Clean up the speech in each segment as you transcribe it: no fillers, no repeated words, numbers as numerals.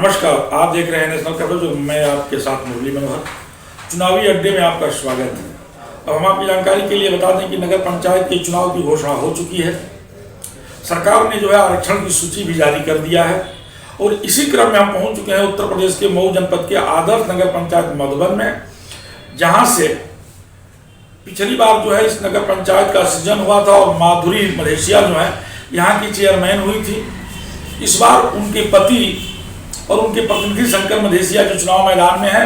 नमस्कार, आप देख रहे हैं नेशनल कवरेज और मैं आपके साथ मुरली मनोहर। चुनावी अड्डे में आपका स्वागत है। अब हम आपकी जानकारी के लिए बता दें कि नगर पंचायत के चुनाव की घोषणा हो चुकी है। सरकार ने जो है आरक्षण की सूची भी जारी कर दिया है और इसी क्रम में हम पहुंच चुके हैं उत्तर प्रदेश के मऊ जनपद के आदर्श नगर पंचायत मधुबन में, जहां से पिछली बार जो है इस नगर पंचायत का सृजन हुआ था और माधुरी मधेसिया जो है यहाँ की चेयरमैन हुई थी। इस बार उनके पति और उनके प्रतिनिधि शंकर मधेसिया जो चुनाव मैदान में है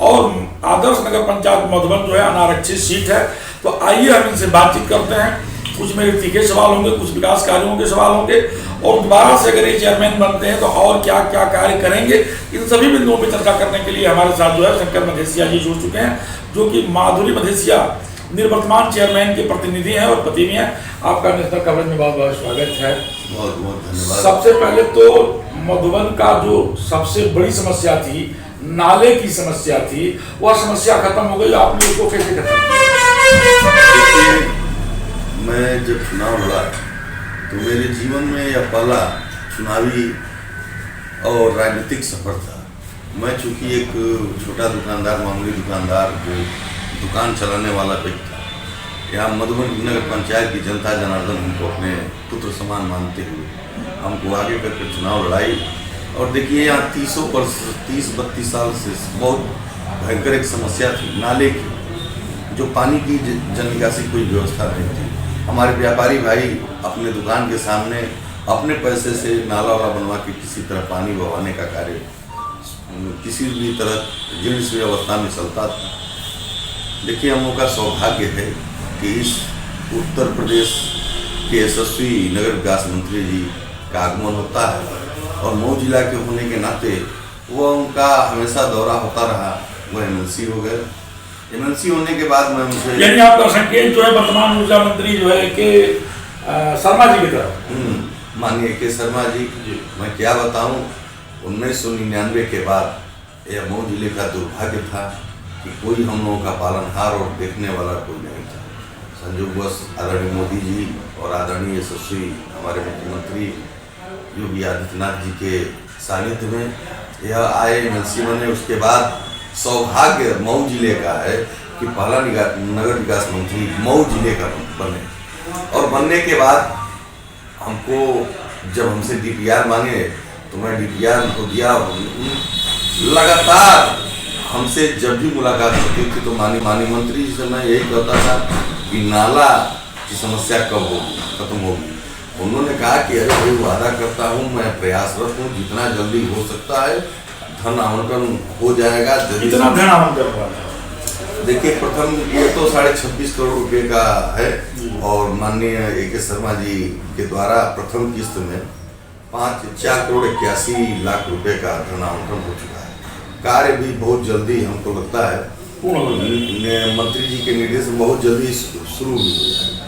और आदर्श नगर पंचायत मधुबन जो है अनारक्षित सीट है। तो आइए हम इनसे बातचीत करते हैं। कुछ मेरे तीखे सवाल होंगे, कुछ विकास कार्यों के सवाल होंगे और दोबारा से अगर ये चेयरमैन बनते हैं तो और क्या क्या कार्य करेंगे, इन सभी बिंदुओं पर चर्चा करने के लिए हमारे साथ जो है शंकर मधेसिया जी जुड़ चुके हैं, जो कि माधुरी मधेसिया निर्वर्तमान चेयरमैन के प्रतिनिधि हैं और पति भी हैं। आपका नेशनल कवरेज में बहुत बहुत स्वागत है। बहुत बहुत धन्यवाद। सबसे पहले तो मधुबन का जो सबसे बड़ी समस्या थी, नाले की समस्या थी, वह समस्या खत्म हो गई। आपने उसको कैसे खत्म किया? मैं जब चुनाव लड़ा तो मेरे जीवन में यह पहला चुनावी और राजनीतिक सफर था। मैं चूंकि एक छोटा दुकानदार, मामूली दुकानदार, जो दुकान चलाने वाला व्यक्ति था, यहाँ मधुबन नगर पंचायत की जनता जनार्दन हमको अपने पुत्र समान मानते हुए हमको आगे करके चुनाव लड़ाई। और देखिए यहाँ 30-32 साल से बहुत भयंकर एक समस्या थी नाले की, जो पानी की जल निकासी कोई व्यवस्था नहीं थी। हमारे व्यापारी भाई अपने दुकान के सामने अपने पैसे से नाला वाला बनवा के किसी तरह पानी बहाने का कार्य किसी भी तरह जीर्ण व्यवस्था में चलता था। देखिए हम लोग का सौभाग्य है कि इस उत्तर प्रदेश के यशस्वी नगर विकास मंत्री जी का आगमन होता है और मऊ जिला के होने के नाते वो उनका हमेशा दौरा होता रहा। वो एमएलसी हो गए। एमएलसी होने के बाद मैं उनसे, यानी आपका संकेत जो है वर्तमान ऊर्जा मंत्री जो है के शर्मा जी की तरफ, माननीय के शर्मा जी। मैं क्या बताऊं, 1999 के बाद यह मऊ जिले का दुर्भाग्य था कि कोई हम लोगों का पालनहार और देखने वाला कोई नहीं था। संयोगवश आदरणीय मोदी जी और आदरणीय यशस्वी हमारे मुख्यमंत्री योगी आदित्यनाथ जी के सानिध्य में यह आए, एमएलसी बने। उसके बाद सौभाग्य मऊ जिले का है कि पहला नगर विकास मंत्री मऊ जिले का बने। और बनने के बाद हमको जब हमसे डीपीआर मांगे तो मैं डीपीआर को दिया। लगातार हमसे जब भी मुलाकात होती थी तो माननीय मंत्री जी से मैं यही कहता था कि नाला की समस्या कब होगी, खत्म होगी। उन्होंने कहा कि अरे भाई वादा करता हूँ, मैं प्रयासरत हूँ, जितना जल्दी हो सकता है धन आवंटन हो जाएगा। कितना धन आवंटन हुआ? देखिए प्रथम ये तो 26.5 करोड़ रुपए का है और माननीय AK शर्मा जी के द्वारा प्रथम किस्त में 4 करोड़ 81 लाख रुपए का धन आवंटन हो चुका है। कार्य भी बहुत जल्दी हमको लगता है मंत्री जी के निर्देश में बहुत जल्दी शुरू भी हो जाएगा।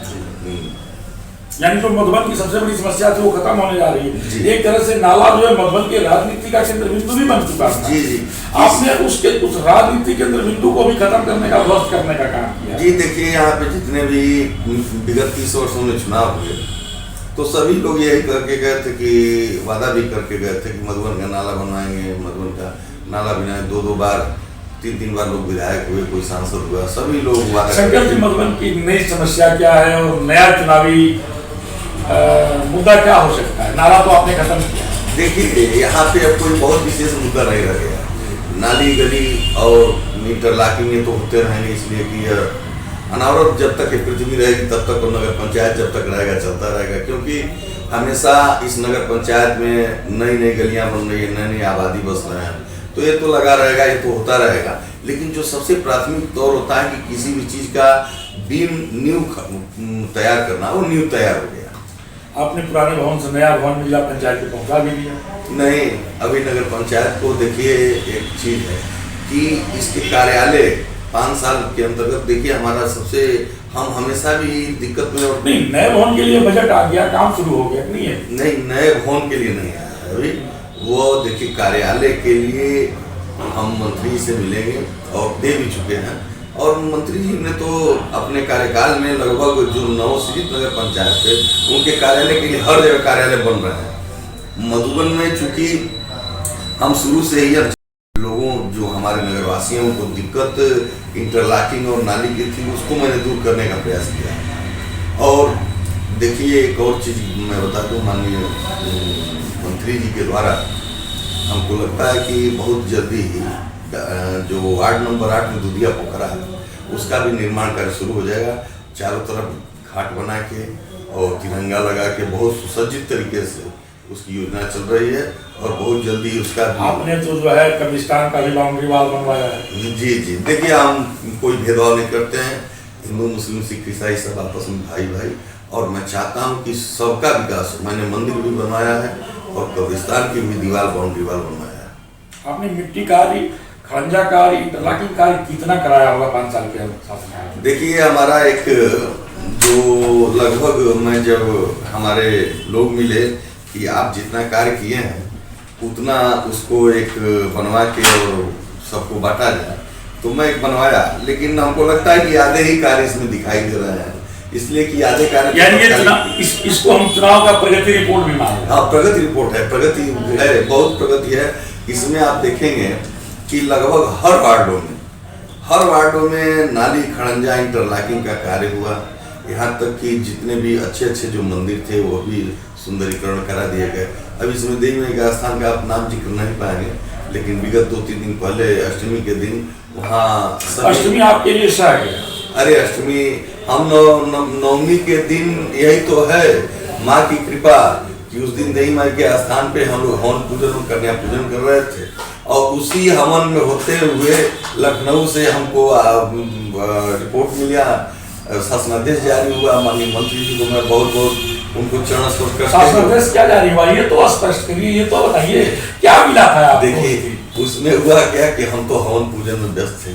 यानी जो मधुबन की सबसे बड़ी समस्या थी वो खत्म होने जा रही है। एक तरह से नाला जो है मधुबन के राजनीति का केंद्र बिंदु भी बन चुका है। जी। आपने उस राजनीति केंद्र बिंदु को भी खत्म करने का, ध्वस्त करने का काम किया। जी देखिए यहाँ पे जितने भी विगत 30 वर्षों में चुनाव हुए तो सभी लोग यही करके गए थे कि वादा भी करके गए थे कि मधुबन का नाला बनवाएंगे, मधुबन का नाला बनाए। 2 बार 3 बार लोग विधायक हुए, कोई सांसद हुआ, सभी लोग वादा। शंकर जी, मधुबन की नई समस्या क्या है और नया चुनावी मुद्दा क्या हो सकता है? नाला तो आपने खत्म किया। देखिए यहाँ पे अब कोई बहुत विशेष मुद्दा नहीं रह गया। नाली गली और इंटरलॉकिंग ये तो होते रहेंगे, इसलिए कि अनावरत जब तक पृथ्वी रहेगी तब तक नगर पंचायत जब तक रहेगा चलता रहेगा, क्योंकि हमेशा इस नगर पंचायत में नई गलियां बन रही है, नई आबादी बस रहे हैं, तो ये तो लगा रहेगा, ये तो होता रहेगा। लेकिन जो सबसे प्राथमिक तौर होता है कि किसी भी चीज़ का नींव तैयार करना, वो नींव तैयार हो गया। आपने पुराने भवन से नया भवन जिला पंचायत को पहुंचा भी दिया? नहीं, अभी नगर पंचायत को देखिए एक चीज़ है कि इसके कार्यालय 5 साल के अंतर्गत देखिए हमारा सबसे, हम हमेशा भी दिक्कत में। और नहीं, नए भवन के लिए बजट आ गया, काम शुरू हो गया नहीं है? नहीं, नए भवन के लिए नहीं आया अभी। वो देखिए कार्यालय के लिए हम मंत्री से मिलेंगे और दे भी चुके हैं। और मंत्री जी ने तो अपने कार्यकाल में लगभग जो नवसृजित नगर पंचायत है उनके कार्यालय के लिए हर जगह कार्यालय बन रहे हैं। मधुबन में चूंकि हम शुरू से ही लोगों जो हमारे नगरवासियों को दिक्कत इंटरलॉकिंग और नाली की थी उसको मैंने दूर करने का प्रयास किया। और देखिए एक और चीज़ मैं बता दूं, माननीय मंत्री जी के द्वारा हमको लगता है कि बहुत जल्दी ही जो वार्ड नंबर 8 में दूधिया पोखरा है उसका भी निर्माण कार्य शुरू हो जाएगा। चारों तरफ घाट बना के और तिरंगा लगा के बहुत सुसज्जित तरीके से उसकी योजना चल रही है और बहुत जल्दी उसका आपने तो जो है कब्रिस्तान का भी बाउंड्री वाल बनवाया है। जी जी, देखिए हम कोई भेदभाव नहीं करते हैं, हिंदू मुस्लिम सिख ईसाई सब आपस में भाई भाई, और मैं चाहता हूँ कि सबका विकास हो। मैंने मंदिर भी बनवाया है और कब्रिस्तान की भी दीवार बाउंड्री वाल बनवाया है। आपने मिट्टी कार्य, खरंजा कार्य, इंटरलॉकिंग कार्य कितना कराया होगा 5 साल के शासन? देखिए हमारा एक जो लगभग मैं जब हमारे लोग मिले कि आप जितना कार्य किए हैं उतना उसको एक बनवा के और सबको बांटा जाए, तो मैं एक बनवाया, लेकिन हमको लगता है कि आधे ही कार्य इसमें दिखाई दे रहे हैं, इसलिए कि आधे कार्य यानी ये इसको हम चुनाव का प्रगति रिपोर्ट भी मानते हैं। हाँ, प्रगति रिपोर्ट है, प्रगति है, बहुत प्रगति है। इसमें आप देखेंगे कि लगभग हर वार्डों में नाली खड़ंजा इंटरलॉकिंग का कार्य हुआ। यहाँ तक कि जितने भी अच्छे अच्छे जो मंदिर थे वो भी सुंदरीकरण करा दिए गए। अब इसमें देवी माई का स्थान का आप नाम जिक्र नहीं पाएंगे, लेकिन विगत 2-3 दिन पहले अष्टमी के दिन वहाँ अष्टमी आपके लिए सह गया। अरे अष्टमी हम नवमी के दिन यही तो है माँ की कृपा कि उस दिन देवी माई के स्थान पे हम लोग हवन पूजन और कन्या पूजन कर रहे थे, और उसी हवन में होते हुए लखनऊ से हमको रिपोर्ट मिला, शासनादेश जारी हुआ। माननीय मंत्री जी को मैं बहुत बहुत उनको चरण स्पर्श करता हूं। शासनादेश क्या जारी हुआ ये तो स्पष्ट करिए, ये तो बताइए क्या मिला था आपको? देखिए उसमें हुआ क्या कि हम तो हवन पूजन में व्यस्त थे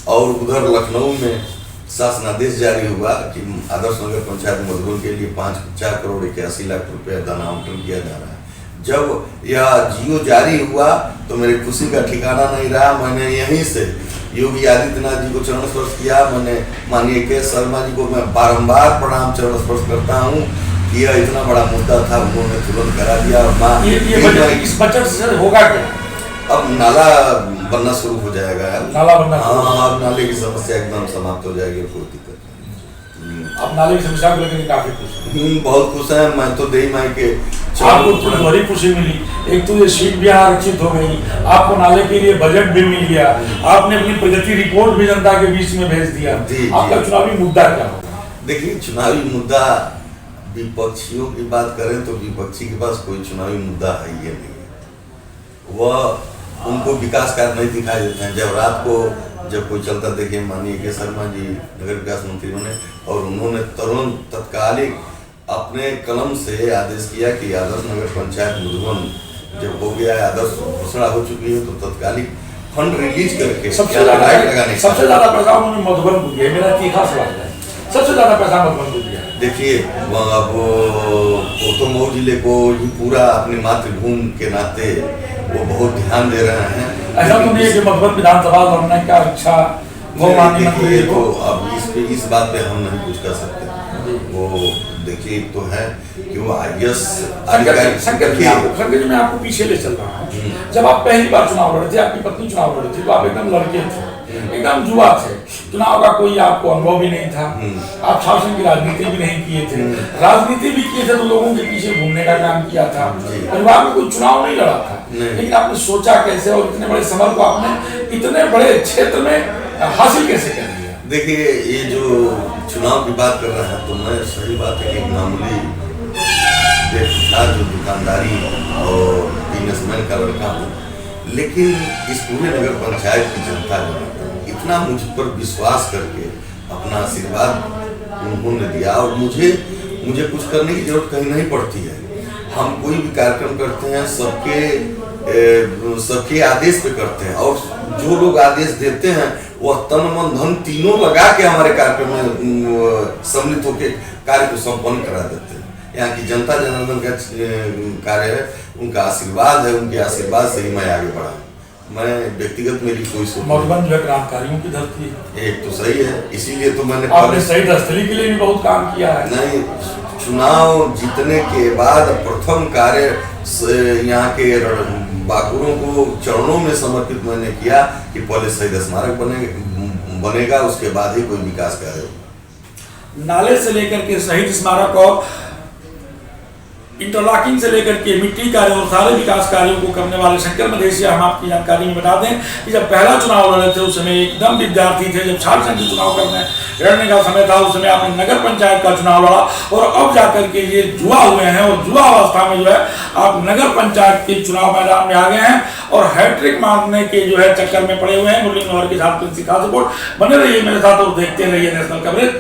और उधर लखनऊ में शासनादेश जारी हुआ कि आदर्श नगर पंचायत मधुबन के लिए 4 करोड़ 81 लाख रुपए धन आवंटन किया जा रहा है। जब यह जियो जारी हुआ तो मेरी खुशी का ठिकाना नहीं रहा। मैंने यहीं से योगी आदित्यनाथ जी को चरण स्पर्श किया। मैंने माननीय के शर्मा जी को मैं बारंबार प्रणाम चरण स्पर्श करता हूँ कि यह इतना बड़ा मुद्दा था, उन्होंने तुरंत करा दिया। और इस बजट से होगा क्या? अब नाला बनना शुरू हो जाएगा। नाला बनना, हाँ, अब नाले की समस्या एकदम समाप्त हो जाएगी, कोई दिक्कत नहीं। अब नाले की समस्या को लेकर काफी खुश, बहुत खुश है। मैं तो देवी माई के आपको तो बड़ी खुशी मिली। एक तो ये सीट भी आरक्षित हो गई, आपको नाले के लिए बजट भी मिल गया, आपने अपनी प्रगति रिपोर्ट भी जनता के बीच में भेज दिया। आपका चुनावी मुद्दा क्या होगा? देखिए चुनावी मुद्दा, विपक्षियों की बात करें तो विपक्षी के पास कोई चुनावी मुद्दा है ये नहीं है। वह उनको विकास कार्य नहीं दिखाई देते हैं। जब रात को जब कोई चलता, देखिए माननीय के शर्मा जी नगर विकास मंत्री बने और उन्होंने तुरंत तत्कालिक अपने कलम से आदेश किया कि आदर्श नगर पंचायत मधुबन जब हो गया, आदर्श घोषणा हो चुकी है, तो तत्कालिक फंड रिलीज करके सबसे ज्यादा पैसा उन्होंने मधुबन को दिया। मेरा तीखा सवाल है, सबसे ज्यादा पैसा मधुबन को दिया। देखिए अब मऊ जिले को ही पूरा अपनी मातृभूमि के नाते वो बहुत ध्यान दे रहे हैं। ऐसा तो नहीं है कि मधुबन विधानसभा लड़ने का इच्छा वो माननीय मंत्री को, अब इस बात पे हम नहीं कुछ कर सकते। वो देखिए तो है कि वो IAS संकट में आपको पीछे ले चल रहा हूँ। जब आप पहली बार चुनाव लड़े थे, आपकी पत्नी चुनाव लड़ी थी, तो आप एकदम लड़के थे, एकदम युवा थे, चुनाव का कोई आपको अनुभव भी नहीं था, आप शासन की राजनीति भी नहीं किए थे। राजनीति भी किए थे तो लोगों के पीछे घूमने का काम किया था, परिवार में कोई चुनाव नहीं लड़ा था, लेकिन आपने सोचा कैसे और इतने बड़े समर को आपने इतने बड़े क्षेत्र में हासिल कैसे कर लिया? देखिए ये जो चुनाव की बात कर रहे हैं तो मैं सही बात है कि मामूली बेटा जो दुकानदारी और बिजनेसमैन का लड़का हूँ, लेकिन इस पूरे नगर पंचायत की जनता ने इतना मुझ पर विश्वास करके अपना आशीर्वाद उन्होंने दिया और मुझे कुछ करने की जरूरत कहीं नहीं पड़ती है। हम कोई भी कार्यक्रम करते हैं सबके आदेश पे करते हैं और जो लोग आदेश देते हैं वह तन मन धन तीनों लगा के हमारे कार्यक्रम में सम्मिलित होकर कार्य को संपन्न करा देते हैं। यहाँ की जनता जनार्दन का कार्य है, उनका आशीर्वाद है, उनके आशीर्वाद से ही मैं आगे बढ़ा। मैं व्यक्तिगत मेरी कोई सोच मधुबन जो है क्रांतिकारियों की धरती है, एक तो सही है, इसीलिए तो मैंने आपने शहीद स्थली के लिए भी बहुत काम किया है। नहीं, चुनाव जीतने के बाद प्रथम कार्य यहाँ के बाकुरों को चरणों में समर्पित मैंने किया कि पहले शहीद स्मारक बनेगा, उसके बाद ही कोई विकास कार्य होगा। नाले से लेकर के शहीद स्मारक और इंटरलॉकिंग से लेकर के मिट्टी कार्य और सारे विकास कार्यों को करने वाले शंकर मधेसिया हम आपकी जानकारी में बता दें कि जब पहला चुनाव लड़े थे उस समय एकदम विद्यार्थी थे, जब छात्र संघ चुनाव लड़ने का समय था उस समय आपने नगर पंचायत का चुनाव लड़ा और अब जाकर के ये जुआ हुए हैं और जुआ अवस्था में जो है आप नगर पंचायत के चुनाव मैदान में आ गए हैं और हैट्रिक मारने के जो है चक्कर में पड़े हुए हैं। मुरली मनोहर के साथ प्रिंसी खास रिपोर्ट, बने रहिए मेरे साथ और देखते रहिए नेशनल कवरेज।